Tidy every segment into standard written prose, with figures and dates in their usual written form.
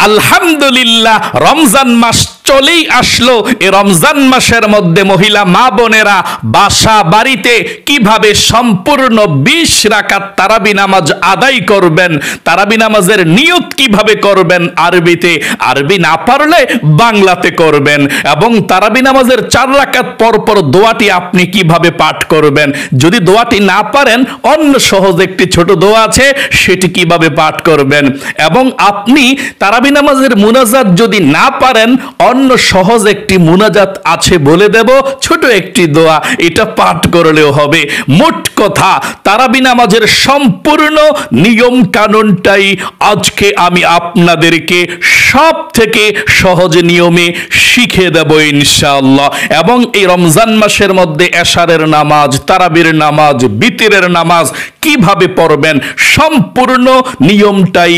আলহামদুলিল্লাহ রমজান মাস চলেই আসলো। এই রমজান মাসের মধ্যে মহিলা মা বোনেরা বাসা বাড়িতে কিভাবে সম্পূর্ণ 20 রাকাত তারাবি নামাজ আদায় করবেন, তারাবি নামাজের নিয়ত কিভাবে করবেন, আরবি না পারলে বাংলাতে করবেন, এবং তারাবি নামাজের 4 রাকাত পর পর দোয়াটি আপনি কিভাবে পাঠ করবেন। যদি দোয়াটি না পারেন অন্য সহজ একটি ছোট দোয়া আছে, সেটি কিভাবে পাঠ করবেন। এবং আপনি তারাবি নামাজের মুনাজাত যদি না পারেন অন্য সহজ একটি মুনাজাত আছে বলে দেব, ছোট একটি দোয়া, এটা পাঠ করলেও হবে। মোট কথা তারাবি নামাজের সম্পূর্ণ নিয়ম কানুনটাই আজকে আমি আপনাদেরকে সব থেকে সহজ নিয়মে শিখিয়ে দেব ইনশাআল্লাহ। এবং এই রমজান মাসের মধ্যে এশারের নামাজ, তারাবির নামাজ, বিতিরের নামাজ কিভাবে পড়বেন সম্পূর্ণ নিয়মটাই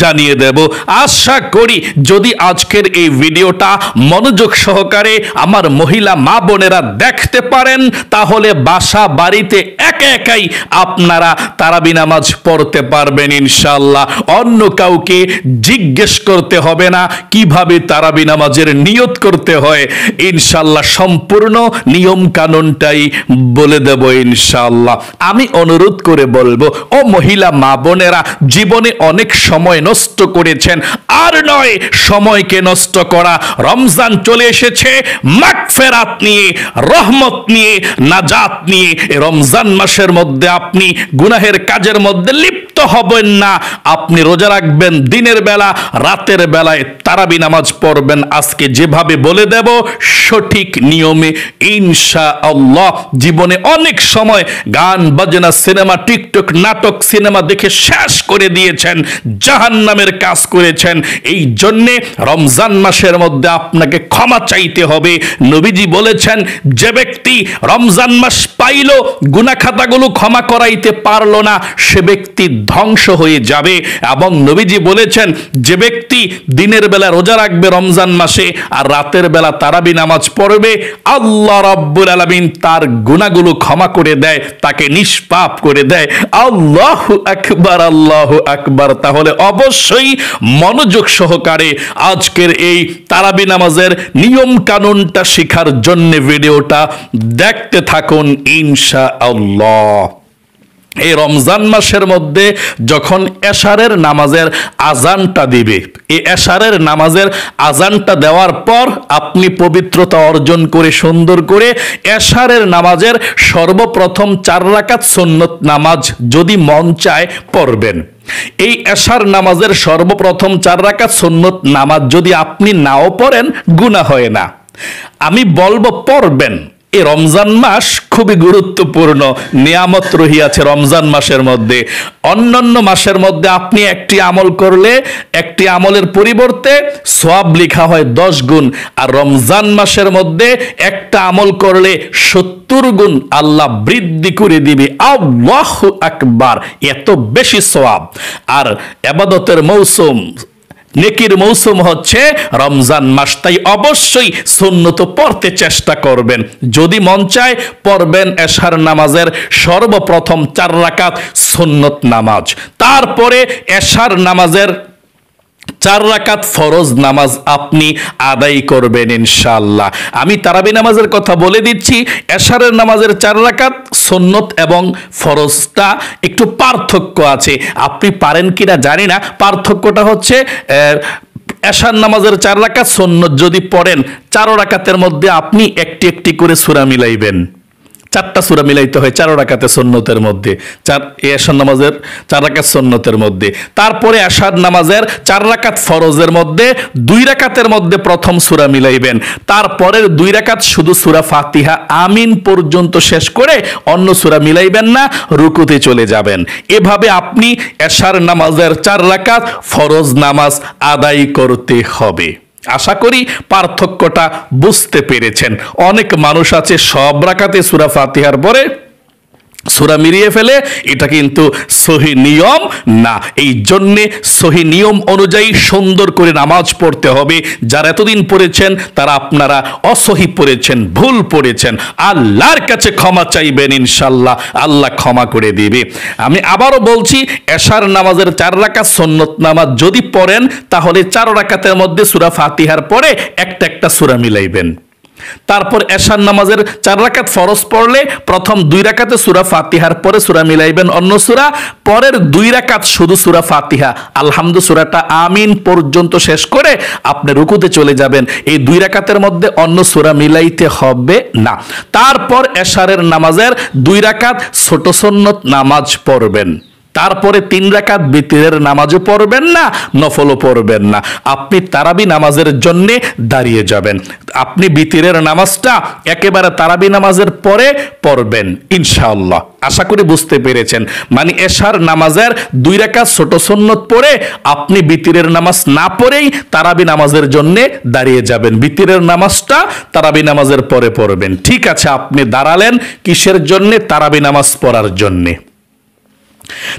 জানিয়ে দেব। আশা করি যদি আজকের এই ভিডিওটা মনোযোগ সহকারে আমার মহিলা মা বোনেরা দেখতে পারেন, তাহলে বাসা বাড়িতে একা একাই আপনারা তারাবি নামাজ পড়তে পারবেন ইনশাআল্লাহ। অন্য কাউকে জিজ্ঞেস করতে হবে না কিভাবে তারাবি নামাজের নিয়ত করতে হয়। ইনশাআল্লাহ সম্পূর্ণ নিয়ম কানুনটাই বলে দেব ইনশাআল্লাহ। আমি অনুরোধ করে বলবো, ও মহিলা মা বোনেরা, জীবনে অনেক সময় নষ্ট করেছেন, আর নয় সময়কে নষ্ট করা। রমজান চলে এসেছে মাগফিরাত নিয়ে, রহমত নিয়ে, নাজাত নিয়ে। রমজান মাসের মধ্যে আপনি গুনাহের কাজের মধ্যে লিপ্ত হবেন না। আপনি রোজা রাখবেন দিনের বেলা, রাতের বেলায় তারাবি নামাজ পড়বেন। আজকে যেভাবে বলে দেব সঠিক নিয়মে ইনশাআল্লাহ। জীবনে অনেক সময় গান বাজনা, সিনেমা, টিকটক, নাটক, সিনেমা দেখে শেষ করে দিয়েছেন, জাহান্নামের কাজ করেছেন। এই জন্যে রমজান মাসের মধ্যে আপনাকে ক্ষমা চাইতে হবে। নবীজি বলেছেন, যে ব্যক্তি রমজান মাস পাইল গুনাহ খাতাগুলো ক্ষমা করাইতে পারলো না, সে ব্যক্তি ধ্বংস হয়ে যাবে। এবং নবীজি বলেছেন, যে ব্যক্তি দিনের বেলা রোজা রাখবে রমজান মাসে আর রাতের বেলা তারাবি নামাজ পড়বে, আল্লাহ রাব্বুল আলামিন তার গুনাহগুলো ক্ষমা করে দেয়, তাকে নিষ্পাপ করে দেয়। আল্লাহু আকবার, আল্লাহু আকবার। তাহলে অবশ্যই মনোযোগ সহকারে আজকের এই তারাবি নামাজের নিয়ম কানুনটা শেখার জন্য ভিডিওটা দেখতে থাকুন ইনশাআল্লাহ। এই রমজান মাসের মধ্যে যখন এশারের নামাজের আজানটা দিবে, এই এশারের নামাজের আজানটা দেওয়ার পর আপনি পবিত্রতা অর্জন করে সুন্দর করে এশারের নামাজের সর্বপ্রথম 4 রাকাত সুন্নত নামাজ যদি মন চায় পড়বেন। এই এশার নামাজের সর্বপ্রথম 4 রাকাত সুন্নত নামাজ যদি আপনি নাও পড়েন গুনাহ হয় না। আমি বলবো পড়বেন। এই রমজান মাস খুবই গুরুত্বপূর্ণ, নিয়ামত রহিয়াছে রমজান মাসের মধ্যে। অন্যান্য মাসের মধ্যে আপনি একটি আমল করলে একটি আমলের পরিবর্তে সওয়াব লেখা হয় 10 গুণ, আর রমজান মাসের মধ্যে একটা আমল করলে 70 গুণ আল্লাহ বৃদ্ধি করে দিবে। আল্লাহু আকবার, এত বেশি সওয়াব। আর ইবাদতের মৌসুম, নেকির মৌসুম হচ্ছে রমজান মাস, তাই অবশ্যই সুন্নত পড়তে চেষ্টা করবেন। যদি মন চায় পড়বেন এশার নামাজের সর্বপ্রথম 4 রাকাত সুন্নত নামাজ, তারপরে এশার নামাজের 4 রাকাত ফরজ নামাজ আপনি আদায় করবেন ইনশাআল্লাহ। আমি তারাবি নামাজের কথা বলে দিচ্ছি। এশারের নামাজের 4 রাকাত সুন্নত এবং ফরজটা একটু পার্থক্য আছে, আপনি পারেন কিনা জানি না। পার্থক্যটা হচ্ছে এশার নামাজের 4 রাকাত সুন্নত যদি পড়েন 4 রাকাতের মধ্যে আপনি একটি একটি করে সূরা মিলাইবেন। 4টা সূরা মিলাইতে হয় 4 রাকাতে সুন্নতের মধ্যে, এশার নামাজের 4 রাকাত সুন্নতের মধ্যে। তারপরে এশার নামাজের 4 রাকাত ফরজের মধ্যে 2 রাকাতের মধ্যে প্রথম সূরা মিলাইবেন। তারপরের 2 রাকাত শুধু সূরা ফাতিহা আমিন পর্যন্ত শেষ করে অন্য সূরা মিলাইবেন না, রুকুতে চলে যাবেন। এভাবে আপনি এশার নামাজের 4 রাকাত ফরজ নামাজ আদায় করতে হবে। আশা করি পার্থক্যটা বুঝতে পেরেছেন। অনেক মানুষ আছে সব রাকাতে সূরা ফাতিহার পরে সূরা মিলিয়ে ফেলে, এটা কিন্তু সহি নিয়ম না। এই জন্যে সহি নিয়ম অনুযায়ী সুন্দর করে নামাজ পড়তে হবে। যারা এতদিন পড়েছেন তারা আপনারা অসহি পড়েছেন, ভুল পড়েছেন, আল্লাহর কাছে ক্ষমা চাইবেন, ইনশাল্লাহ আল্লাহ ক্ষমা করে দিবে। আমি আবারও বলছি, এশার নামাজের 4 রাকাত সুন্নত নামাজ যদি পড়েন তাহলে 4 রাকাতের মধ্যে সূরা ফাতিহার পরে একটা একটা সূরা মিলাইবেন। তারপর এশার নামাজের 4 রাকাত ফরজ পড়লে প্রথম 2 রাকাতে সূরা ফাতিহার পরে সূরা মিলাইবেন অন্য সূরা, পরের 2 রাকাত শুধু সূরা ফাতিহা আলহামদু সূরাটা আমিন পর্যন্ত শেষ করে আপনি রুকুতে চলে যাবেন। এই 2 রাকাতের মধ্যে অন্য সূরা মিলাইতে হবে না। তারপর এশারের নামাজের 2 রাকাত ছোট সুন্নত নামাজ পড়বেন। তারপরে 3 রাকাত বিতরের নামাজও পড়বেন না, নফলও পড়বেন না। আপনি তারাবি নামাজের জন্য দাঁড়িয়ে যাবেন। আপনি বিতরের নামাজটা একেবারে তারাবি নামাজের পরে পড়বেন ইনশাআল্লাহ। আশা করি বুঝতে পেরেছেন। মানে এশার নামাজের 2 রাকাত ছোট সুন্নত পড়ে আপনি বিতরের নামাজ না পড়েই তারাবি নামাজের জন্য দাঁড়িয়ে যাবেন। বিতরের নামাজটা তারাবি নামাজের পরে পড়বেন। ঠিক আছে, আপনি দাঁড়ালেন কিসের জন্য? তারাবি নামাজ পড়ার জন্যে।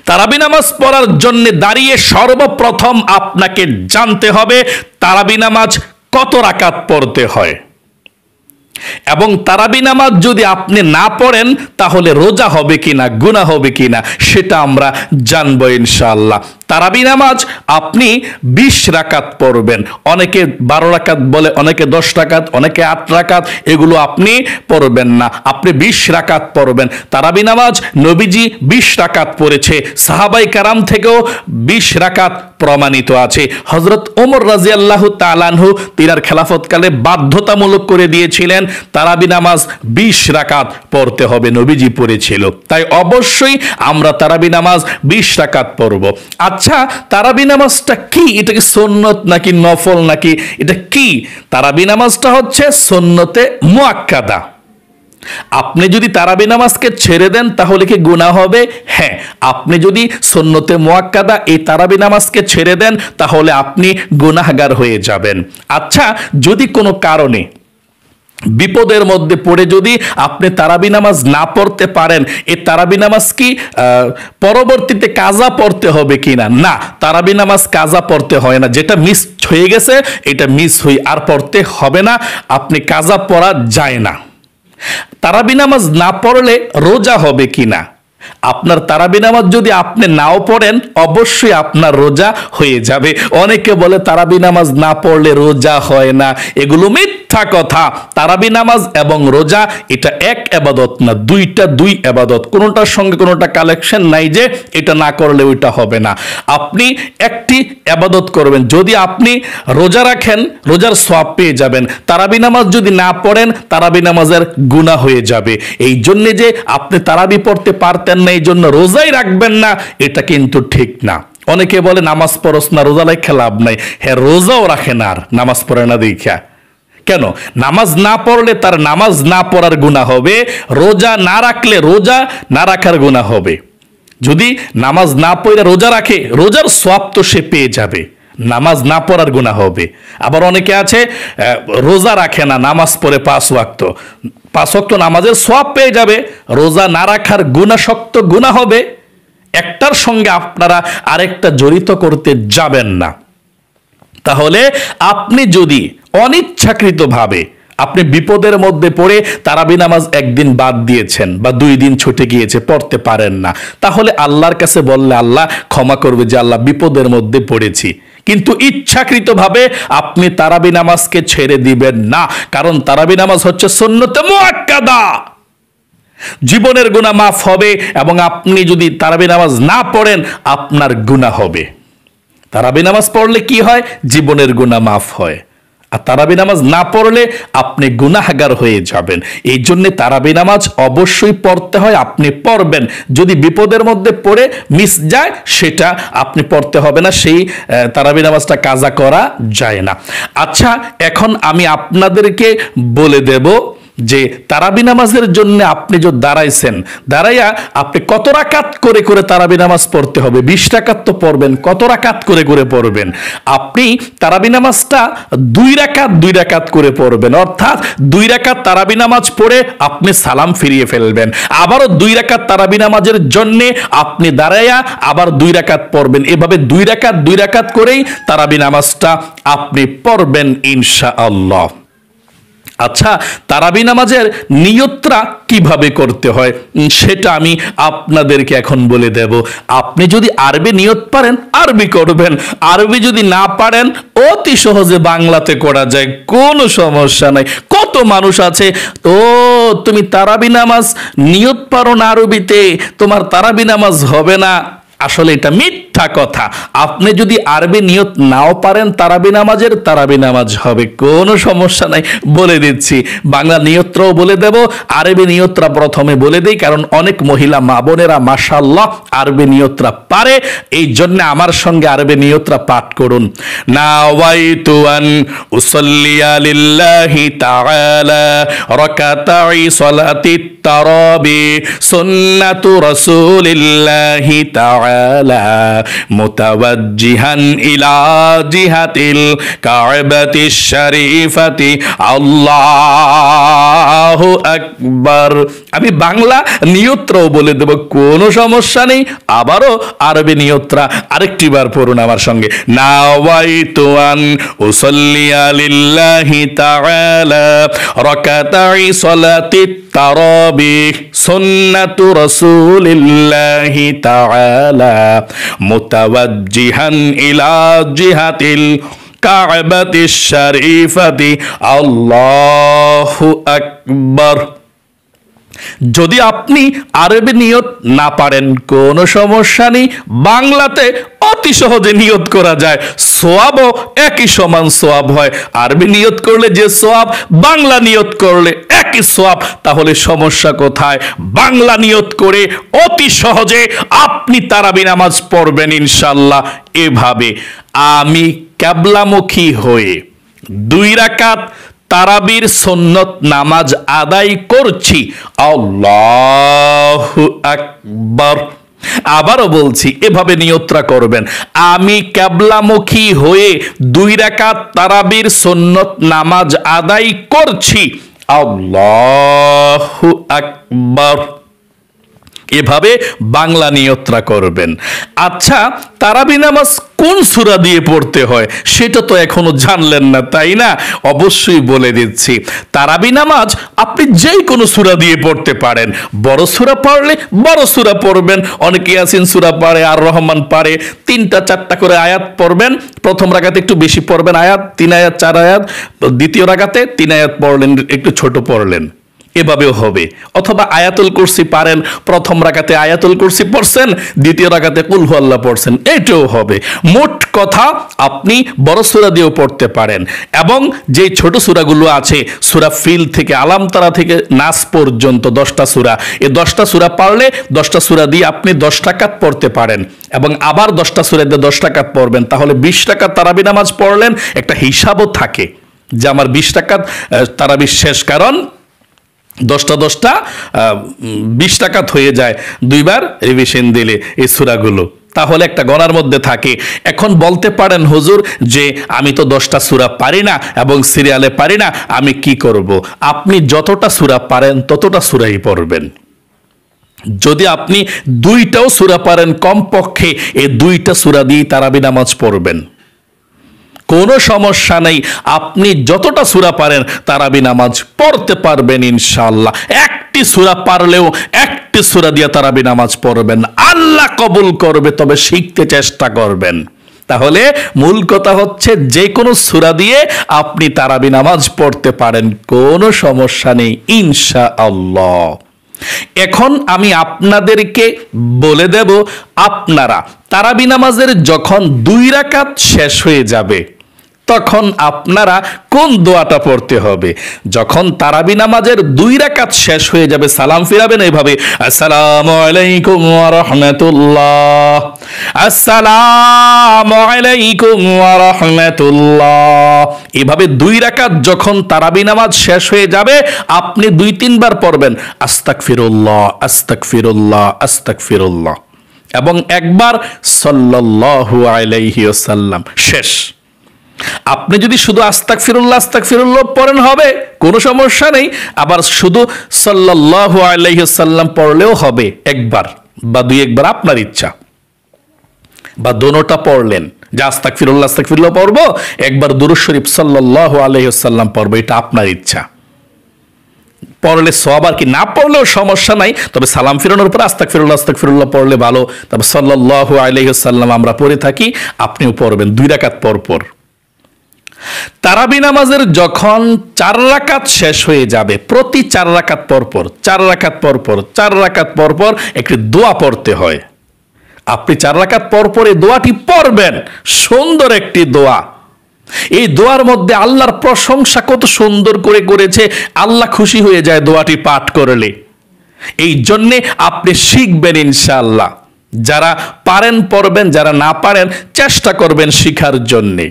তারাবি নামাজ পড়ার জন্য দাঁড়িয়ে সর্বপ্রথম আপনাকে জানতে হবে তারাবি নামাজ কত রাকাত পড়তে হয়, এবং তারাবি নামাজ যদি আপনি না পড়েন তাহলে রোজা হবে কিনা, গুনাহ হবে কিনা সেটা আমরা জানবো ইনশাআল্লাহ। তারাবি নামাজ আপনি 20 রাকাত পড়বেন। অনেকে 12 রাকাত বলে, অনেকে 10 রাকাত, অনেকে 8 রাকাত, এগুলো আপনি পড়বেন না। আপনি 20 রাকাত পড়বেন। তারাবি নামাজ নবীজি 20 রাকাত পড়েছে, সাহাবাই কারাম থেকেও 20 রাকাত প্রমাণিত আছে। হযরত ওমর রাদিয়াল্লাহু তাআলা আনহু তিনার খেলাফতকালে বাধ্যতামূলক করে দিয়েছিলেন তারাবি নামাজ 20 রাকাত পড়তে হবে, নবীজি পড়েছিল। তাই অবশ্যই আমরা তারাবি নামাজ 20 রাকাত পড়ব। আচ্ছা, তারাবি নামাজটা কি? এটা কি সুন্নত নাকি নফল নাকি এটা কি? তারাবি নামাজটা হচ্ছে সুন্নতে মুআক্কাদা। আপনি যদি তারাবি নামাজকে ছেড়ে দেন তাহলে কি গুনাহ হবে? হ্যাঁ, আপনি যদি সুন্নতে মুআক্কাদা এই তারাবি নামাজকে ছেড়ে দেন তাহলে আপনি গুনাহগার হয়ে যাবেন। আচ্ছা, যদি কোনো কারণে বিপদের মধ্যে পড়ে যদি আপনি তারাবি নামাজ না পড়তে পারেন, এই তারাবি নামাজ কি পরবর্তীতে কাজা পড়তে হবে কিনা? না, তারাবি নামাজ কাজা পড়তে হয় না। যেটা মিস হয়ে গেছে এটা মিস হয়ে আর পড়তে হবে না, আপনি কাজা পড়া যায় না। তারাবি নামাজ না পড়লে রোজা হবে কিনা? আপনার তারাবি নামাজ যদি আপনি নাও পড়েন অবশ্যই আপনার রোজা হয়ে যাবে। অনেকে বলে তারাবি নামাজ না পড়লে রোজা হয় না, এগুলো মিথ্যা কথা। তারাবি নামাজ এবং রোজা এটা এক ইবাদত না, দুইটা দুই ইবাদত, কোনোটার সঙ্গে কোনোটা কালেকশন নাই যে এটা না করলে ওইটা হবে না। আপনি একটি ইবাদত করবেন। যদি আপনি রোজা রাখেন রোজার সওয়াব পেয়ে যাবেন, তারাবি নামাজ যদি না পড়েন তারাবি নামাজের গুনাহ হয়ে যাবে। এই জন্য যে আপনি তারাবি পড়তে পারতেন না এই জন্য রোজাই রাখবেন না, এটা কিন্তু ঠিক না। অনেকে বলে নামাজ পড়স না, রোজা রাখা লাভ নাই। হ্যাঁ, রোজাও রাখে না আর নামাজ পড়ে না দেখা। কেন? নামাজ না পড়লে তার নামাজ না পড়ার গুনাহ হবে, রোজা না রাখলে রোজা না রাখার গুনাহ হবে। যদি নামাজ না পড়ে রোজা রাখে রোজার সওয়াব তো সে পেয়ে যাবে, নামাজ না পড়ার গুনাহ হবে। আবার অনেকে আছে রোজা রাখে না, নামাজ পড়ে 5 ওয়াক্ত, 5 ওয়াক্ত নামাজের সওয়াব পেয়ে যাবে, রোজা না রাখার গুনাহশক্ত গুনাহ হবে। একটার সঙ্গে আপনারা আরেকটা জড়িত করতে যাবেন না। তাহলে আপনি যদি অনিচ্ছাকৃতভাবে আপনি বিপদের মধ্যে পড়ে তারাবি নামাজ একদিন বাদ দিয়েছেন বা 2 দিন ছুটে গিয়েছে, পড়তে পারেন না, তাহলে আল্লাহর কাছে বললে আল্লাহ ক্ষমা করবে যে আল্লাহ বিপদের মধ্যে পড়েছি। কিন্তু ইচ্ছাকৃতভাবে আপনি তারাবি নামাজকে ছেড়ে দিবেন না, কারণ তারাবি নামাজ হচ্ছে সুন্নতে মুআক্কাদা। জীবনের গুনাহ মাফ হবে, এবং আপনি যদি তারাবি নামাজ না পড়েন আপনার গুনাহ হবে। তারাবি নামাজ পড়লে কি হয়? জীবনের গুনাহ মাফ হয়। আর তারাবি নামাজ না পড়লে আপনি গুনাহগার হয়ে যাবেন। এই জন্য তারাবি নামাজ অবশ্যই পড়তে হয়, আপনি পড়বেন। যদি বিপদের মধ্যে পড়ে মিস যায় সেটা আপনি পড়তে হবে না, সেই তারাবি নামাজটা কাজা করা যায় না। আচ্ছা, এখন আমি আপনাদেরকে বলে দেব যে তারাবি নামাজের জন্য আপনি যে দাঁড়াইছেন, দাঁড়াইয়া আপনি কত রাকাত করে করে তারাবি নামাজ পড়তে হবে? 20 রাকাত তো পড়বেন, কত রাকাত করে করে পড়বেন? আপনি তারাবি নামাজটা 2 রাকাত করে পড়বেন, অর্থাৎ 2 রাকাত তারাবি নামাজ পড়ে আপনি সালাম ফিরিয়ে ফেলবেন, আবারও 2 রাকাত তারাবি নামাজের জন্য আপনি দাঁড়াইয়া আবার 2 রাকাত পড়বেন। এভাবে 2 রাকাত করেই তারাবি নামাজটা আপনি পড়বেন ইনশাআল্লাহ। আচ্ছা, তারাবি নামাজের নিয়তটা কিভাবে করতে হয় সেটা আমি আপনাদেরকে এখন বলে দেব। আপনি যদি আরবি নিয়ত পারেন আরবি করবেন, আরবি যদি না পারেন অতি সহজে বাংলাতে করা যায়, কোনো সমস্যা নাই। কত মানুষ আছে, তো তুমি তারাবি নামাজ নিয়ত পারো না আরবিতে, তোমার তারাবি নামাজ হবে না। আসলে এটা মিথ্যা কথা। আপনি যদি আরবি নিয়ত নাও পারেন তারাবি নামাজ হবে, কোনো সমস্যা নাই। বলে দিচ্ছি, বাংলা নিয়তটাও বলে দেব, আরবি নিয়তটা প্রথমে বলে দেই, কারণ অনেক মহিলা মা বোনেরা মাশাআল্লাহ আরবি নিয়তটা পারে, এই জন্য আমার সঙ্গে আরবি নিয়তটা পাঠ করুন। নাওয়াইতু আন উসাল্লিয়া লিল্লাহি তাআলা রাকাতাই সালাতিত তারাবি সুন্নাতু রাসূলিল্লাহি তাআলা মুতাওয়াজ্জিহান ইলা জিহাতিল কাবাতিশ শরীফাতি আল্লাহু আকবার। আমি বাংলা নিয়তটাও বলে দেব, কোনো সমস্যা নেই। আবারও আরবি নিয়তটা আরেকটিবার পড়ুন আমার সঙ্গে। নাওয়াইতু আন উসাল্লিয়া লিল্লাহি তাআলা রাকাতাই সালাতিত তারাবি সুন্নাতু রাসূলিল্লাহি তাআলা মুতাওয়াজ্জিহান ইলা জিহাতিল কাবাতিশ শরীফাতি আল্লাহু আকবার। যদি আপনি আরবি নিয়ত না পারেন কোনো সমস্যা নেই, বাংলাতে অতি সহজে নিয়ত করা যায়, সোয়াবও একই সমান সোয়াব হয়। আরবি নিয়ত করলে যে সোয়াব, বাংলা নিয়ত করলে একই সোয়াব, তাহলে সমস্যা কোথায়? বাংলা নিয়ত করে অতি সহজে আপনি তারাবি নামাজ পড়বেন ইনশাআল্লাহ। এভাবে আমি কিবলামুখী হয়ে 2 রাকাত তারাবির সুন্নত নামাজ আদায় করছি। আল্লাহু আকবার। আবারও বলছি, এভাবে নিয়তটা করবেন, আমি কিবলামুখী হয়ে 2 রাকাত তারাবির সুন্নত নামাজ আদায় করছি। আল্লাহু আকবার। এভাবে বাংলা নিয়তটা করবেন। আচ্ছা, তারাবি নামাজ কোন সূরা দিয়ে পড়তে হয় সেটা তো এখনো জানলেন না, তাই না? অবশ্যই বলে দিচ্ছি। তারাবি নামাজ আপনি যে কোনো সূরা দিয়ে পড়তে পারেন। বড় সূরা পারলে বড় সূরা পড়বেন, অনেকে ইয়াসিন সূরা পারে, আর রহমান পারে, 3টা 4টা করে আয়াত পড়বেন। প্রথম রাকাতে একটু বেশি পড়বেন আয়াত, 3 আয়াত 4 আয়াত, দ্বিতীয় রাকাতে 3 আয়াত পড়লেন, একটু ছোট পড়লেন, এভাবেও হবে। অথবা আয়াতুল কুরসি পারেন, প্রথম রাকাতে আয়াতুল কুরসি পড়ছেন, দ্বিতীয় রাকাতে কুল হু আল্লাহ পড়ছেন, এটাও হবে। মোট কথা আপনি বড় সূরা দিয়েও পড়তে পারেন, এবং যে ছোট সূরাগুলো আছে, সূরা ফিল থেকে আলাম তারা থেকে নাস পর্যন্ত 10টা সূরা, এই 10টা সূরা পারলে 10টা সূরা দিয়ে আপনি 10 রাকাত পড়তে পারেন, এবং আবার 10টা সূরা দিয়ে 10 রাকাত পড়বেন, তাহলে 20 রাকাত তারাবি নামাজ পড়লেন। একটা হিসাবও থাকে যে আমার 20 রাকাত তারাবি শেষ, কারণ 10টা 20 রাকাত হয়ে যায় 2 বার রিভিশন দিলে এই সূরাগুলো, তাহলে একটা গণার মধ্যে থাকে। এখন বলতে পারেন হুজুর যে আমি তো 10টা সূরা পারি না এবং সিরিয়ালে পারি না, আমি কি করব? আপনি যতটা সূরা পারেন ততটা সূরাই পড়বেন। যদি আপনি 2টাও সূরা পারেন, কমপক্ষে এই 2টা সূরা দিয়ে তারাবি নামাজ পড়বেন, কোনো সমস্যা নেই। আপনি যতটা সূরা পারেন তারাবি নামাজ পড়তে পারবেন ইনশাআল্লাহ। একটি সূরা পারলেও একটি সূরা দিয়ে তারাবি নামাজ পড়বেন, আল্লাহ কবুল করবে, তবে শিখতে চেষ্টা করবেন। তাহলে মূল কথা হচ্ছে যে কোনো সূরা দিয়ে আপনি তারাবি নামাজ পড়তে পারেন, কোনো সমস্যা নেই ইনশাআল্লাহ। এখন আমি আপনাদেরকে বলে দেব, আপনারা তারাবি নামাজের যখন 2 রাকাত শেষ হয়ে যাবে তখন আপনারা কোন দোয়াটা পড়তে হবে? যখন তারাবি নামাজের 2 রাকাত শেষ হয়ে যাবে, সালাম ফিরাবেন এইভাবে, আসসালামু আলাইকুম ওয়া রাহমাতুল্লাহ, আসসালামু আলাইকুম ওয়া রাহমাতুল্লাহ। এভাবে 2 রাকাত যখন তারাবি নামাজ শেষ হয়ে যাবে, আপনি 2-3 বার পড়বেন আস্তাগফিরুল্লাহ, আস্তাগফিরুল্লাহ, আস্তাগফিরুল্লাহ, এবং একবার সাল্লাল্লাহু আলাইহি ওয়াসাল্লাম। শেষ। আপনি যদি শুধু আস্তাগফিরুল্লাহ আস্তাগফিরুল্লাহ পড়েন হবে, কোনো সমস্যা নেই। আবার শুধু সাল্লাল্লাহু আলাইহি ওয়াসাল্লাম পড়লেও হবে, একবার বা 2-1 বার, আপনার ইচ্ছা। বা দোনোটা পড়লেন, যে আস্তাগফিরুল্লাহ আস্তাগফিরুল্লাহ পড়বো, একবার দুরূদ শরীফ সাল্লাল্লাহু আলাইহি ওয়াসাল্লাম পড়বো, এটা আপনার ইচ্ছা। পড়লে সওয়াব, আর কি না পড়লেও সমস্যা নাই, তবে সালাম ফিরানোর পর আস্তাগফিরুল্লাহ আস্তাগফিরুল্লাহ পড়লে ভালো। তবে সাল্লাল্লাহু আলাইহি ওয়াসাল্লাম আমরা পড়ে থাকি, আপনিও পড়বেন 2 রাকাত পর পর। তারাবি নামাজের যখন 4 রাকাত শেষ হয়ে যাবে, প্রতি 4 রাকাত পর পর, 4 রাকাত পর পর, 4 রাকাত পর পর একটি দোয়া পড়তে হয়। আপনি 4 রাকাত পর পর এই দোয়াটি পড়বেন, সুন্দর একটি দোয়া। এই দোয়ার মধ্যে আল্লাহর প্রশংসা কত সুন্দর করে করেছে, আল্লাহ খুশি হয়ে যায় দোয়াটি পাঠ করলে। এই জন্যে আপনি শিখবেন ইনশাআল্লাহ। যারা পারেন পড়বেন, যারা না পারেন চেষ্টা করবেন শিখার জন্যে।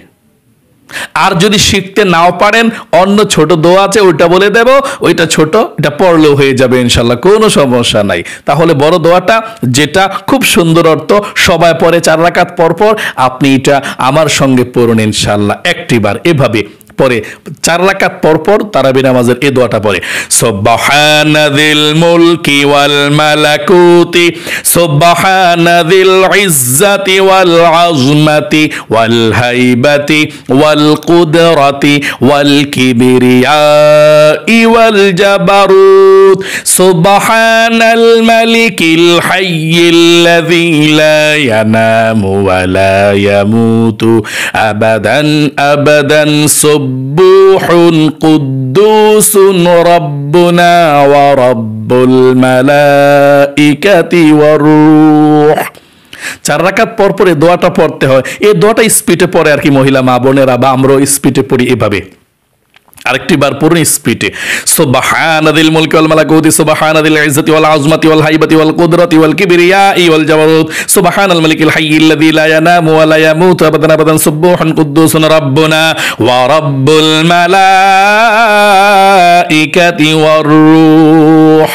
আর যদি শিখতে নাও পারেন, অন্য ছোট দোয়া আছে, ওইটা বলে দেব, ওইটা ছোট, এটা পড়লেও হয়ে যাবে ইনশাল্লাহ, কোনো সমস্যা নাই। তাহলে বড় দোয়াটা, যেটা খুব সুন্দর অর্থ, সবাই পড়ে 4 রাকাত পর পর, আপনি এটা আমার সঙ্গে পড়ুন ইনশাল্লাহ একটিবার। এভাবে পরে 4 রাকাত পর পর তারাবি নামাজের এই দোয়াটা পড়ে, সুবহানাযিল মুলকি ওয়াল মালাকুতি, সুবহানাযিল ইজ্জাতি ওয়াল আযমাতি ওয়াল হাইবাতি ওয়াল কুদরাতি ওয়াল কিবরিয়াই ওয়াল জাবারুত, সুবহানাল মালিকিল হাইয়িল্লাযী লা ইয়ানামু ওয়া লা ইয়ামুতু আবাদান আবাদান, সুবহুন কুদ্দুসুন রাব্বুনা ওয়া রাব্বুল মালাইকাতি ওয়ার রূহ। 4 রাকাত পর পর এই দোয়াটা পড়তে হয়। এই দোয়াটা স্পিডে পড়ে আর কি মহিলা মা বোনেরা, বা আমরাও স্পিডে পড়ি এভাবে। আরেকটি বার পড়ুন স্পিডে, সুবহানাযিল মুলকি ওয়াল মালাকুতি, সুবহানাযিল ইজ্জাতি ওয়াল আযমাতি ওয়াল হাইবাতি ওয়াল কুদরাতি ওয়াল কিবরিয়াই ওয়াল জাবারুত, সুবহানাল মালিকিল হাইয়িল্লাযী লা ইয়ানামু ওয়া লা ইয়ামুতু আবাদান আবাদান, সুবহুন কুদ্দুসুন রাব্বুনা ওয়া রাব্বুল মালাইকাতি ওয়ার রূহ।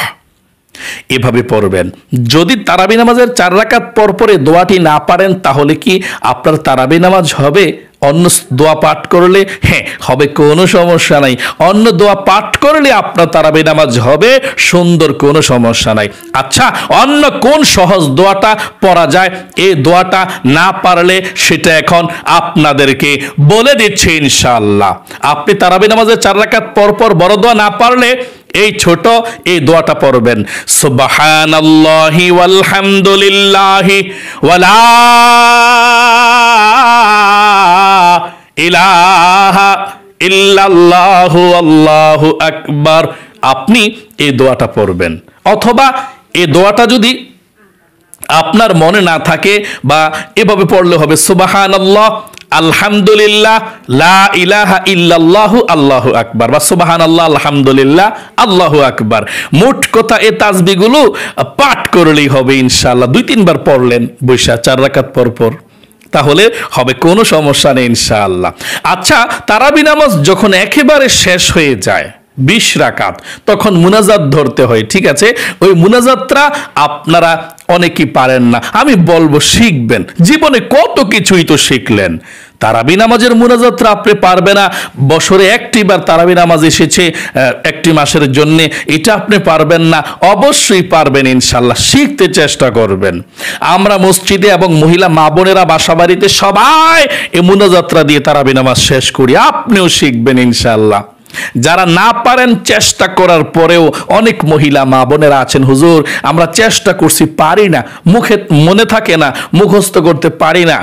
এভাবে পড়বেন। যদি তারাবি নামাজের 4 রাকাত পর পরে দোয়াটি না পারেন, তাহলে কি আপনার তারাবি নামাজ হবে? অন্য দোয়া পাঠ করলে হ্যাঁ হবে, কোনো সমস্যা নাই। অন্য দোয়া পাঠ করলে আপনার তারাবি নামাজ হবে সুন্দর, কোনো সমস্যা নাই। আচ্ছা, অন্য কোন সহজ দোয়াটা পড়া যায়? এই দোয়াটা না পারলে সেটা এখন আপনাদেরকে বলে দিচ্ছি ইনশাআল্লাহ। আপনি তারাবি নামাজের 4 রাকাত পর পর বড় দোয়া না পারলে এই ছোট এই দোয়াটা পড়বেন, সুবহানাল্লাহি ওয়াল হামদুলিল্লাহি ওয়ালা ইলাহা ইল্লাল্লাহু আল্লাহু আকবার। আপনি এই দোয়াটা পড়বেন। অথবা এই দোয়াটা যদি আপনার মনে না থাকে, বা এভাবে পড়লে হবে, সুবহানাল্লাহ আলহামদুলিল্লাহ লা ইলাহা ইল্লাল্লাহু আল্লাহু আকবার, বা সুবহানাল্লাহ আলহামদুলিল্লাহ আল্লাহু আকবার। মোট কথা এই তাসবিহগুলো পাঠ করলেই হবে ইনশাআল্লাহ। 2-3 বার পড়লেন বৈশা 4 রাকাত পর পর, তাহলে হবে, কোনো সমস্যা নেই ইনশাআল্লাহ। আচ্ছা, তারাবি নামাজ যখন একেবারে শেষ হয়ে যায় 20 রাকাত, তখন মুনাজাত ধরতে হয়, ঠিক আছে? ওই মুনাজাতটা আপনারা অনেকেই পারেন না, আমি বলবো শিখবেন। জীবনে কত কিছুই তো শিখলেন, তারাবি নামাজের মুনাজাতটা আপনি পারবে না? বছরে একটি বার তারাবি নামাজ এসেছে একটি মাসের জন্য, এটা আপনি পারবেন না? অবশ্যই পারবেন ইনশাআল্লাহ, শিখতে চেষ্টা করবেন। আমরা মসজিদে এবং মহিলা মা বোনেরা বাসা বাড়িতে সবাই এই মুনাজাতটা দিয়ে তারাবি নামাজ শেষ করি, আপনিও শিখবেন ইনশাআল্লাহ। যারা না পারেন, চেষ্টা করার পরেও অনেক মহিলা মা বোনেরা আছেন, হুজুর আমরা চেষ্টা করছি পারি না, মুখে মনে থাকে না, মুখস্থ করতে পারি না।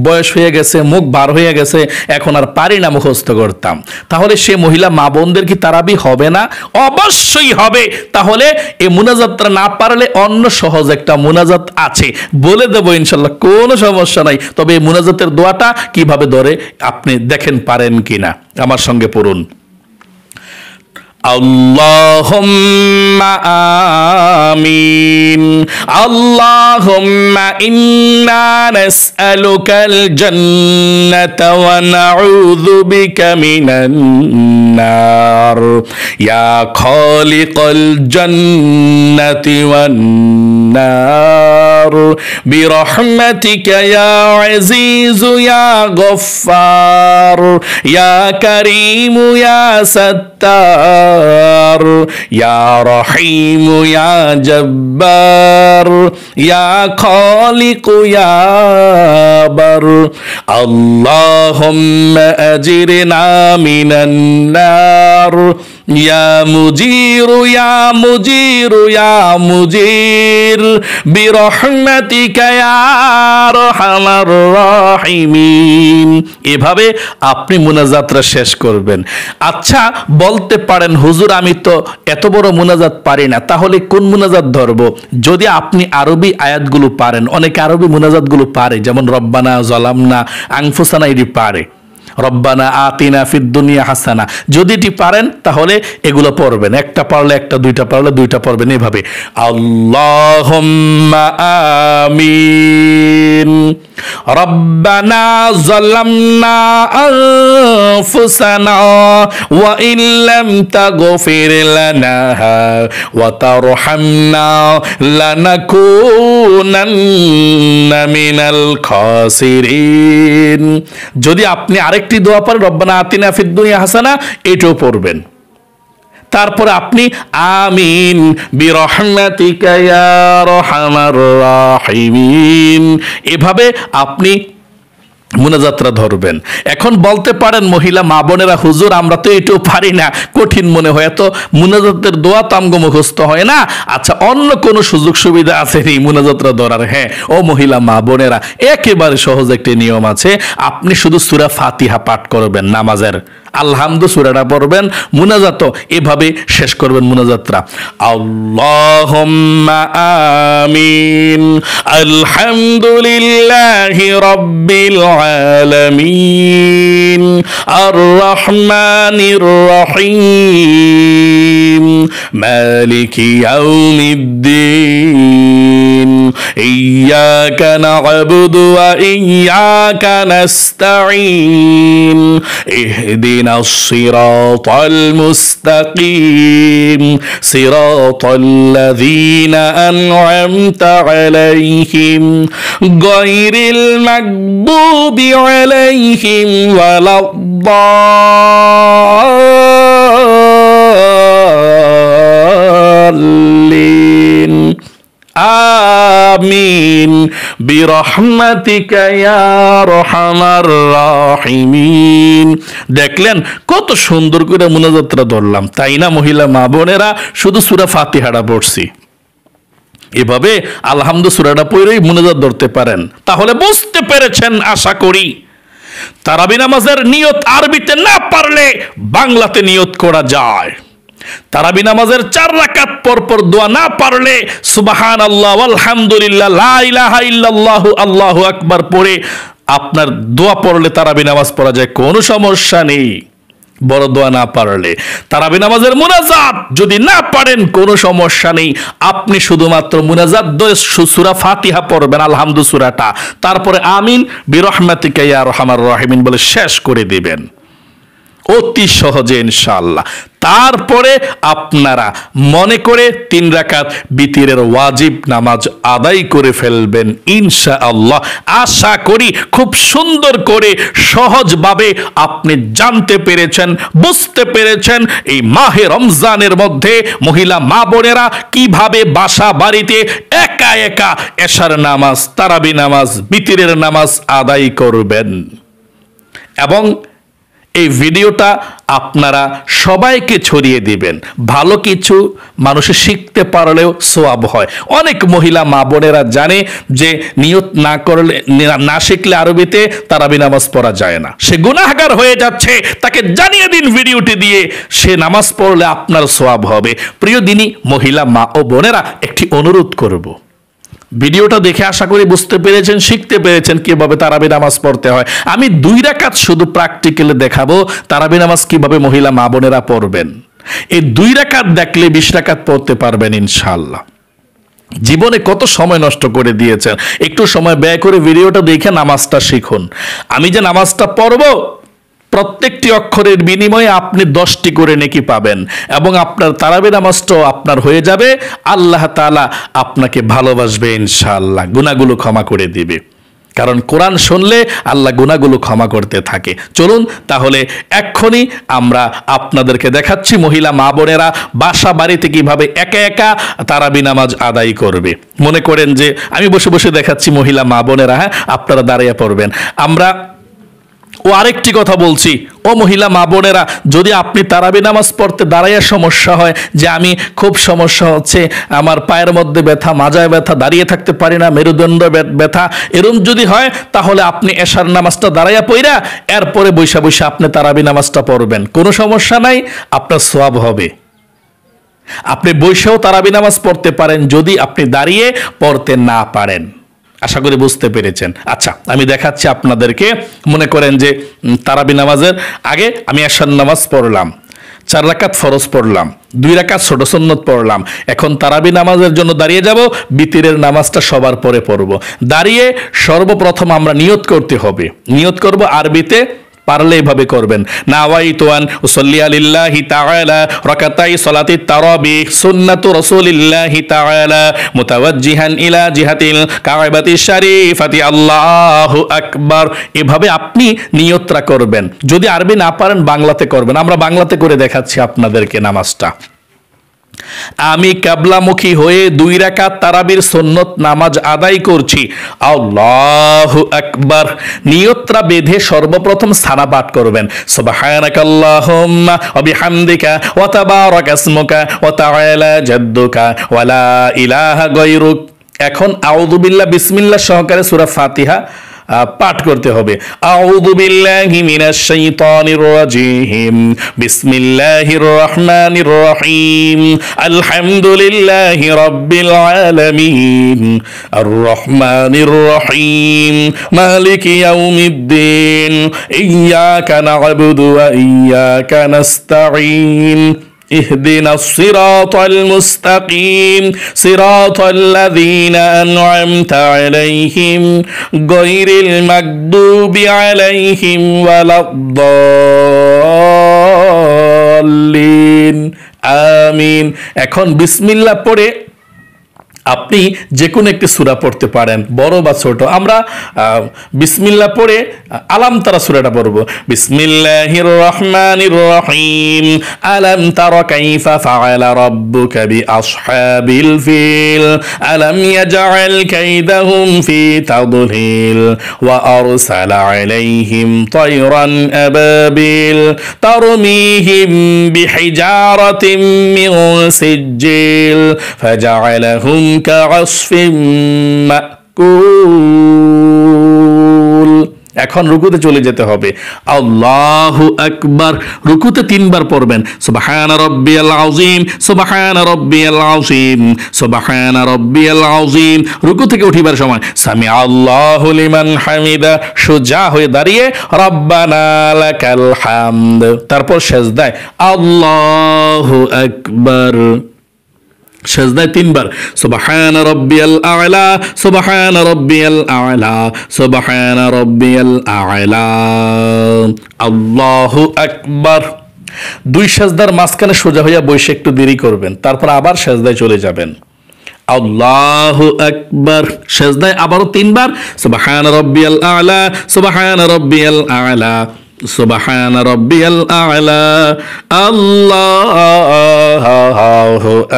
বয়স হয়ে গেছে, মুখ বার হয়ে গেছে, এখন আর পারি না মুখস্থ করতাম, তাহলে সে মহিলা মা বোনদের কি তারাবি হবে না? অবশ্যই হবে। তাহলে এই মুনাজাতটা না পারলে অন্য সহজ একটা মুনাজাত আছে, বলে দেবো ইনশাল্লাহ, কোনো সমস্যা নাই। তবে এই মুনাজাতের দোয়াটা কিভাবে ধরে আপনি দেখেন পারেন কিনা, আমার সঙ্গে পড়ুন। আল্লাহুম্মা আমিন। আল্লাহুম্মা ইন্না নাসআলুকাল জান্নাতা ওয়া নাউযু বিকা মিনান নার ইয়া খালিকাল জান্নাতি ওয়ান নার বিরহমাতিকা ইয়া আজিজু ইয়া গফফার ইয়া কারীমু ইয়া সাত্তার ইয়া রহিমু ইয়া জব্বার ইয়া খালিকু ইয়া বার। আল্লাহুম্মা আজিরনা মিনান নার ইয়া মুজিরু ইয়া মুজিরু ইয়া মুজির বিরহমাতিকা ইয়া আরহামার রাহিমিন। এভাবে আপনি মুনাজাতটা শেষ করবেন। আচ্ছা, বলতে পারেন হুজুর আমি তো এত বড় মুনাজাত পারি না, তাহলে কোন মুনাজাত ধরবো? যদি আপনি আরবি আয়াতগুলো পারেন, অনেকে আরবি মুনাজাতগুলো পারে, যেমন রব্বানা জালামনা আনফুসানা, এটি পারে, রব্বানা আতিনা ফিদ দুনিয়া হাসানা, যদি এটি পারেন তাহলে এগুলো পড়বেন। একটা পারলে একটা, দুইটা পারলে দুইটা পড়বেন। এভাবে আল্লাহুম্মা আমিন। রব্বানা যালামনা আনফুসানা ওয়া ইল্লাম তাগফির লানা ওয়া তারহামনা লানাকুনান্না মিনাল খাসিরিন। যদি আপনি আরেকটি দোয়া পড়েন, রব্বানা আতিনা ফিদ দুনিয়া হাসানা, এটাও পড়বেন। তারপরে আপনি আমিন বিরহমাতিকা ইয়া আরহামার রাহিমিন, এভাবে আপনি মুনাজাতটা ধরবেন। এখন বলতে পারেন মহিলা মা বোনেরা, হুজুর আমরা তো এটাও পারি না, কঠিন মনে হয়, তো মুনাজাতের দোয়া তো আমগো মুখস্থ হয় না। আচ্ছা, অন্য কোনো সুযোগ সুবিধা আছে নি মুনাজাতটা ধরার? হ্যাঁ, ও মহিলা মা বোনেরা, একেবারে সহজ একটি নিয়ম আছে। আপনি শুধু সূরা ফাতিহা পাঠ করবেন, নামাজের আলহামদু সূরাটা পড়বেন, মুনাজাত এভাবে শেষ করবেন মুনাজাতটা। আল্লাহুম্মা আমিন। আলহামদুলিল্লাহি রাব্বিল আলামিন আর রহমানির রহিম মালিকি ইয়াউমিদ্দিন ইয়্যাকা না'বুদু ওয়া ইয়্যাকা নাস্তাঈন ইহদিনাস সিরাতাল মুস্তাকিম সিরাতাল্লাযীনা আন'আমতা আলাইহিম গায়রিল মাগদুবি আলাইহিম ওয়ালাদ-দাল্লিন। আমিন বিরহমাতিকা ইয়া আরহামার রাহিমিন। দেখলেন কত সুন্দর করে মুনাজাতটা ধরলাম, তাই না মহিলা মা বোনেরা? শুধু সূরা ফাতিহাটা পড়ছি, এভাবে আলহামদু সূরাটা পড়েই মুনাজাত ধরতে পারেন। তাহলে বুঝতে পেরেছেন আশা করি। তারাবি নামাজের নিয়ত আরবিতে না পারলে বাংলাতে নিয়ত করা যায়। তারাবি নামাজের 4 রাকাত পর পর দোয়া না পারলে সুবহানাল্লাহ আলহামদুলিল্লাহ লা ইলাহা ইল্লাল্লাহু আল্লাহু আকবার পড়ে আপনার দোয়া পড়লে তারাবি নামাজ পড়া যায়, কোনো সমস্যা নেই। বড় দোয়া না পারলে তারাবি নামাজের মুনাজাত যদি না পারেন, কোনো সমস্যা নেই, আপনি শুধুমাত্র মুনাজাত সূরা ফাতিহা পড়বেন, আলহামদু সূরাটা, তারপরে আমিন বিরহমাতিকা ইয়া আরহামার রাহিমিন বলে শেষ করে দিবেন, অতি সহজে ইনশাআল্লাহ। তারপরে আপনারা মনে করে 3 রাকাত বিতিরের ওয়াজিব নামাজ আদায় করে ফেলবেন ইনশাআল্লাহ। আশা করি খুব সুন্দর করে সহজভাবে আপনি জানতে পেরেছেন, বুঝতে পেরেছেন এই মাহে রমজানের মধ্যে মহিলা মা বোনেরা কিভাবে বাসা বাড়িতে একা একা এশার নামাজ, তারাবি নামাজ, বিতিরের নামাজ আদায় করবেন। এবং এই ভিডিওটা আপনারা সবাইকে ছড়িয়ে দিবেন। ভালো কিছু মানুষে শিখতে পারলেও সওয়াব হয়। অনেক মহিলা মা বোনেরা জানে যে নিয়ত না করলে, না শিখলে আরবিতে তারাবি নামাজ পড়া যায় না, সে গুনাহগার হয়ে যাচ্ছে। তাকে জানিয়ে দিন ভিডিওটি দিয়ে, সে নামাজ পড়লে আপনার সওয়াব হবে। প্রিয় দিনী মহিলা মা ও বোনেরা, একটি অনুরোধ করব, ভিডিওটা দেখে আশা করি বুঝতে পেরেছেন, শিখতে পেরেছেন কিভাবে তারাবি নামাজ পড়তে হয়। আমি 2 রাকাত শুধু প্র্যাকটিক্যালি দেখাবো তারাবি নামাজ কিভাবে মহিলা মা বোনেরা পড়বেন। এই 2 রাকাত দেখলে 20 রাকাত পড়তে পারবেন ইনশাআল্লাহ। জীবনে কত সময় নষ্ট করে দিয়েছেন, একটু সময় ব্যয় করে ভিডিওটা দেখে নামাজটা শিখুন। আমি যে নামাজটা পড়বো, প্রত্যেকটি অক্ষরের বিনিময়ে আপনি 10টি করে নেকি পাবেন এবং আপনার তারাবি নামাজটাও আপনার হয়ে যাবে। আল্লাহ তাআলা আপনাকে ভালোবাসবে ইনশাআল্লাহ, গুনাহগুলো ক্ষমা করে দিবে। কারণ কোরআন শুনলে আল্লাহ গুনাহগুলো ক্ষমা করতে থাকে। চলুন তাহলে এক্ষুনি আমরা আপনাদেরকে দেখাচ্ছি মহিলা মা বোনেরা বাসা বাড়িতে কিভাবে একা একা তারাবি নামাজ আদায় করবে। মনে করেন যে আমি বসে বসে দেখাচ্ছি, মহিলা মা বোনেরা, হ্যাঁ, আপনারা দাঁড়িয়ে পড়বেন। আরেকটি কথা বলছি, ও মহিলা মা বোনেরা, যদি আপনি তারাবি নামাজ পড়তে দাঁড়াইয়া সমস্যা হয়, যে আমি খুব সমস্যা হচ্ছে, আমার পায়ের মধ্যে ব্যথা, মাজায় ব্যথা, দাঁড়িয়ে থাকতে পারি না, মেরুদণ্ড ব্যথা, এরকম যদি হয়, তাহলে আপনি এশার নামাজটা দাঁড়াইয়া পড়া এরপরে বৈশা বৈশা আপনি তারাবি নামাজটা পড়বেন, কোনো সমস্যা নাই, আপনার সওয়াব হবে। আপনি বৈশাও তারাবি নামাজ পড়তে পারেন যদি আপনি দাঁড়িয়ে পড়তে না পারেন। আশা করি বুঝতে পেরেছেন। আচ্ছা, আমি দেখাচ্ছি আপনাদেরকে। মনে করেন যে তারাবি নামাজের আগে আমি এশার নামাজ পড়লাম, 4 রাকাত ফরজ পড়লাম, 2 রাকাত ছোট সুন্নত পড়লাম। এখন তারাবি নামাজের জন্য দাঁড়িয়ে যাব, বিতিরের নামাজটা সবার পরে পড়ব। দাঁড়িয়ে সর্বপ্রথম আমরা নিয়ত করতে হবে। নিয়ত করব আরবিতে, পারলে এভাবে করবেন, নাওয়াইতু আন উসাল্লি লিল্লাহি তাআলা রাকাতাই সালাতিত তারাবিহ সুন্নাতু রাসূলিল্লাহি তাআলা মুতাওয়াজ্জিহান ইলা জিহাতিল কাবাতিশ শরীফাতি আল্লাহু আকবার। এভাবে আপনি নিয়তটা করবেন। যদি আরবি না পারেন বাংলাতে করবেন। আমরা বাংলাতে করে দেখাচ্ছি আপনাদেরকে নামাজটা। আমি কিবলামুখী হয়ে 2 রাকাত তারাবির সুন্নত নামাজ আদায় করছি। আল্লাহু আকবার। নিয়তটা বেঁধে সর্বপ্রথম সানা পাঠ করবেন, সুবহানাকাল্লাহুম্মা ওয়া বিহামদিকা ওয়া তাবারাকা ইসমুকা ওয়া তাআলা জাদ্দুকা ওয়া লা ইলাহা গায়রুক। এখন আউযু বিল্লাহ বিসমিল্লাহ সহকারে সূরা ফাতিহা পাঠ করতে হবে। আউযু বিল্লাহি মিনাশ শাইতানির রাজিম, বিসমিল্লাহির রহমানির রহিম, আলহামদুলিল্লাহি রাব্বিল আলামিন, আর রহমানির রহিম, মালিকি ইয়াউমিদ্দিন, ইয়্যাকা না'বুদু ওয়া ইয়্যাকা নাস্তাঈন, اهدنا الصراط المستقيم صراط الذين أنعمت عليهم غير المغضوب عليهم ولا الضالين آمين। এখন বিসমিল্লাহ পড়ে আপনি যে কোনো একটি সূরা পড়তে পারেন, বড় বা ছোট। আমরা বিসমিল্লাহ পড়ে আলাম তারা সূরাটা পড়ব। বিসমিল্লাহির রহমানির রহিম, আলাম তারা কাইফা ফাআলা রাব্বুকা বিআসহাবিল ফিল, আলাম ইয়াজআল কাইদাহুম ফি তাদলিল, ওয়া আরসালা আলাইহিম তায়রান আবাবিল তারমিহিম বিহিজারাতিন মিন সিজ্জিল ফাজআলাহুম কাআসফিম মাকুল। এখন রুকুতে চলে যেতে হবে। আল্লাহু আকবার। রুকুতে 3 বার পড়বেন, সুবহান রাব্বিয়াল আযীম, সুবহান রাব্বিয়াল আযীম, সুবহান রাব্বিয়াল আযীম। রুকু থেকে উঠিবার সময় সামি আল্লাহু লিমান হামিদা, সোজা হয়ে দাঁড়িয়ে রব্বানা লাকাল হামদ। তারপর সিজদায় আল্লাহু আকবার। সেজদায় 3 বার সুবহান রাব্বিয়াল আ'লা, সুবহান রাব্বিয়াল আ'লা, সুবহান রাব্বিয়াল আ'লা, আল্লাহু আকবার। 2 সেজদার মাঝখানে সোজা হইয়া বসে একটু দেরি করবেন, তারপর আবার সেজদায় চলে যাবেন। আল্লাহু আকবার। সেজদায় আবারও 3 বার সুবহান রাব্বিয়াল আ'লা, সুবহান রাব্বিয়াল আ'লা, সুবহান রাব্বিয়াল আ'লা, আল্লাহু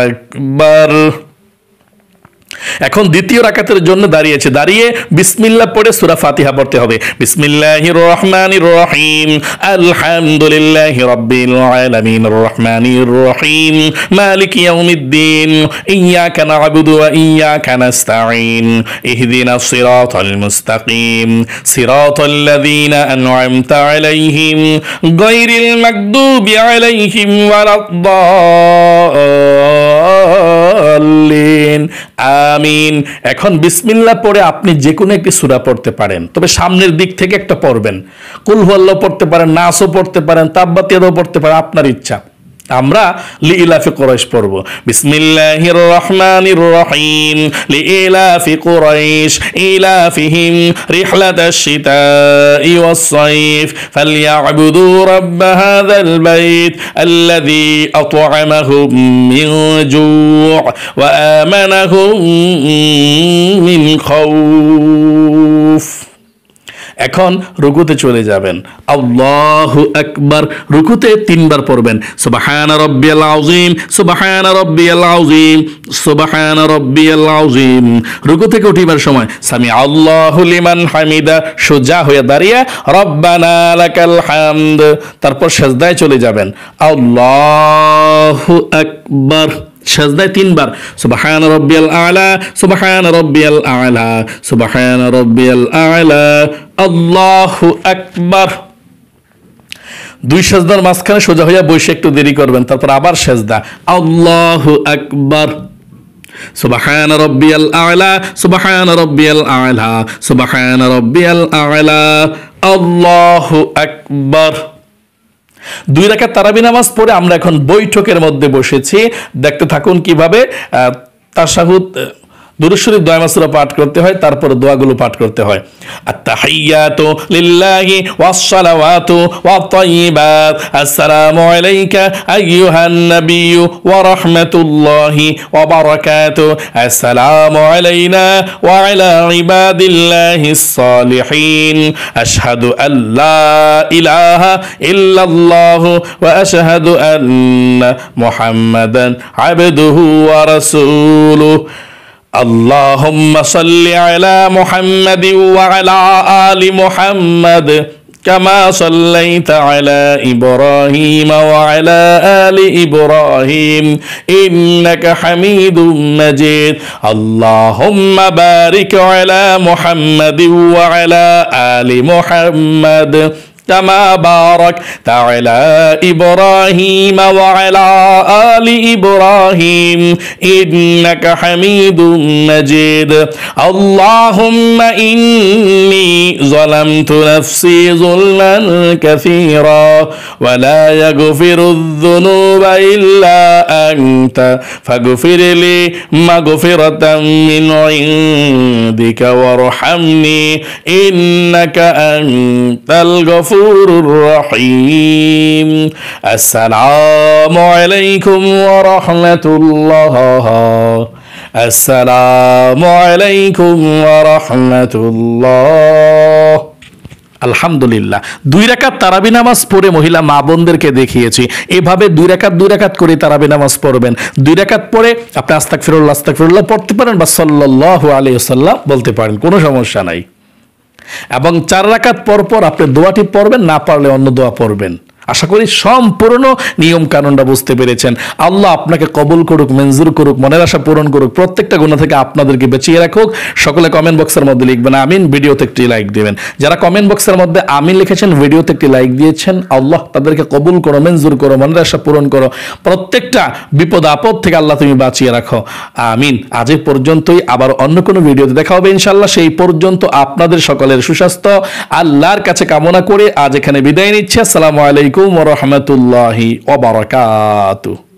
আকবার। এখন দ্বিতীয় রাকাতের জন্য দাঁড়িয়েছে, দাঁড়িয়ে বিসমিল্লাহ পড়ে সূরা ফাতিহা পড়তে হবে। বিসমিল্লাহির রহমানির রহিম, আলহামদুলিল্লাহি রাব্বিল আলামিন, রহমানির রহিম, মালিকি ইয়াউমিদ্দিন, ইয়্যাকা না'বুদু ওয়া ইয়্যাকা নাস্তাঈন, ইহদিনাস সিরাতাল মুস্তাকিম, সিরাতাল্লাযীনা আন'আমতা আলাইহিম, গায়রিল মাগদুবি আলাইহিম ওয়ালাদ-দাল্লিন, আমিন। এখন বিসমিল্লাহ পড়ে আপনি যে কোনো একটি সূরা পড়তে পারেন, তবে সামনের দিক থেকে একটা পড়বেন। কুল হুয়াল্লাহ পড়তে পারেন, নাসও পড়তে পারেন, তাব্বাত ইয়াদাও পড়তে পারেন, আপনার ইচ্ছা। আমরা লিইলাফি কুরাইশ পড়ব। বিসমিল্লাহির রহমানির রহিম, লিইলাফি কুরাইশ ইলাফিহিম রিহলাতাশ শিতাই ওয়াস সাইফ ফালইয়াবুদু রাব্ব হাযাল বাইত আল্লাযী আত'আমাহুম মিন জু' ওয়া আমানাহুম মিন খাউফ। এখন রুকুতে চলে যাবেন, আল্লাহু আকবার। রুকুতে 3 বার পড়বেন, সুবহান রাব্বিয়াল আযীম, সুবহান রাব্বিয়াল আযীম, সুবহান রাব্বিয়াল আযীম। রুকু থেকে উঠিবার সময় সামি আল্লাহু লিমান হামিদা, সোজা হয়ে দাঁড়িয়ে রব্বানা লাকাল হামদ। তারপর সিজদায় চলে যাবেন, আল্লাহু আকবার। সাজদায় 3 বার, সুবহান রাব্বিয়াল আ'লা, সুবহান রাব্বিয়াল আ'লা, সুবহান রাব্বিয়াল আ'লা, আল্লাহু আকবার। 2 সাজদার মাঝখানে সোজা হইয়া বসে একটু দেরি করবেন, তারপর আবার সাজদা, আল্লাহু আকবার। সুবহান রাব্বিয়াল আ'লা, সুবহান রাব্বিয়াল আ'লা, সুবহান রাব্বিয়াল আ'লা, আল্লাহু আকবার। 2 রাকাত তারাবি নামাজ পড়ে আমরা এখন বৈঠকের মধ্যে বসেছি। দেখতে থাকুন কিভাবে তাশাহুদ, দুরূদ শরীফ, দোয়া মাসুরা পাঠ করতে হয়, তারপর দোয়াগুলো পাঠ করতে হয়। আত-তাহিয়াতু লিল্লাহি ওয়াস-সালাওয়াতু ওয়াত-তাইয়্যিবাত, আসসালামু আলাইকা আইয়ুহান নাবিয়্যু ওয়া রাহমাতুল্লাহি ওয়া বারাকাতুহু, আসসালামু আলাইনা ওয়া আলা ইবাদিল্লাহিস সালিহিন, আশহাদু আল্লা ইলাহা ইল্লাল্লাহু ওয়া আশহাদু আন্না মুহাম্মাদান আবদুহু ওয়া রাসূলুহু। আল্লাহুম্মা সাল্লি আলা মুহাম্মাদিন ওয়া আলা আলি মুহাম্মাদ কামা সাল্লাইতা আলা ইব্রাহিম ওয়া আলা আলি ইব্রাহিম ইন্নাকা হামিদুম মাজিদ। আল্লাহুম্মা বারিক আলা মুহাম্মাদিন ওয়া আলা আলি মুহাম্মাদ كما باركت على إبراهيم وعلى آل إبراهيم إنك حميد مجيد. اللهم إني ظلمت نفسي ظلما كثيرا ولا يغفر الذنوب إلا أنت فاغفر لي مغفرة من عندك وارحمني إنك أنت الغفور الرحيم. السلام عليكم ورحمة الله. السلام عليكم ورحمة الله. আলহামদুলিল্লাহ। 2 রাকাত তারাবি নামাজ পড়ে মহিলা মা বোনদেরকে দেখিয়েছি এভাবে 2 রাকাত করে তারাবি নামাজ পড়বেন। 2 রাকাত পরে আপনি আস্তাগফিরুল্লাহ পড়তে পারেন বা সাল্লাল্লাহু আলাইহি ওয়াসাল্লাম বলতে পারেন, কোনো সমস্যা নাই। এবং 4 রাকাত পর পর আপনি দোয়াটি পড়বেন, না পারলে অন্য দোয়া পড়বেন। আশা করি সম্পূর্ণ নিয়ম কানুনটা বুঝতে পেরেছেন। আল্লাহ আপনাকে কবুল করুক, মঞ্জুর করুক, মনের আশা পূরণ করুক, প্রত্যেকটা গুনাহ থেকে আপনাদেরকে বাঁচিয়ে রাখুক। সকলে কমেন্ট বক্সের মধ্যে লিখবেন আমিন, ভিডিওতে একটি লাইক দিবেন। যারা কমেন্ট বক্সের মধ্যে আমিন লিখেছেন, ভিডিওতে একটি লাইক দিয়েছেন, আল্লাহ তাদেরকে কবুল করো, মঞ্জুর করো, মনের আশা পূরণ করো, প্রত্যেকটা বিপদ আপদ থেকে আল্লাহ তুমি বাঁচিয়ে রাখো, আমিন। আজ এই পর্যন্তই, আবার অন্য কোনো ভিডিওতে দেখা হবে ইনশাআল্লাহ। সেই পর্যন্ত আপনাদের সকলের সুস্বাস্থ্য আল্লাহর কাছে কামনা করে আজ এখানে বিদায় নিচ্ছি। আসসালামু আলাইকুম ওয়া রাহমাতুল্লাহি ওয়া বারাকাতুহু।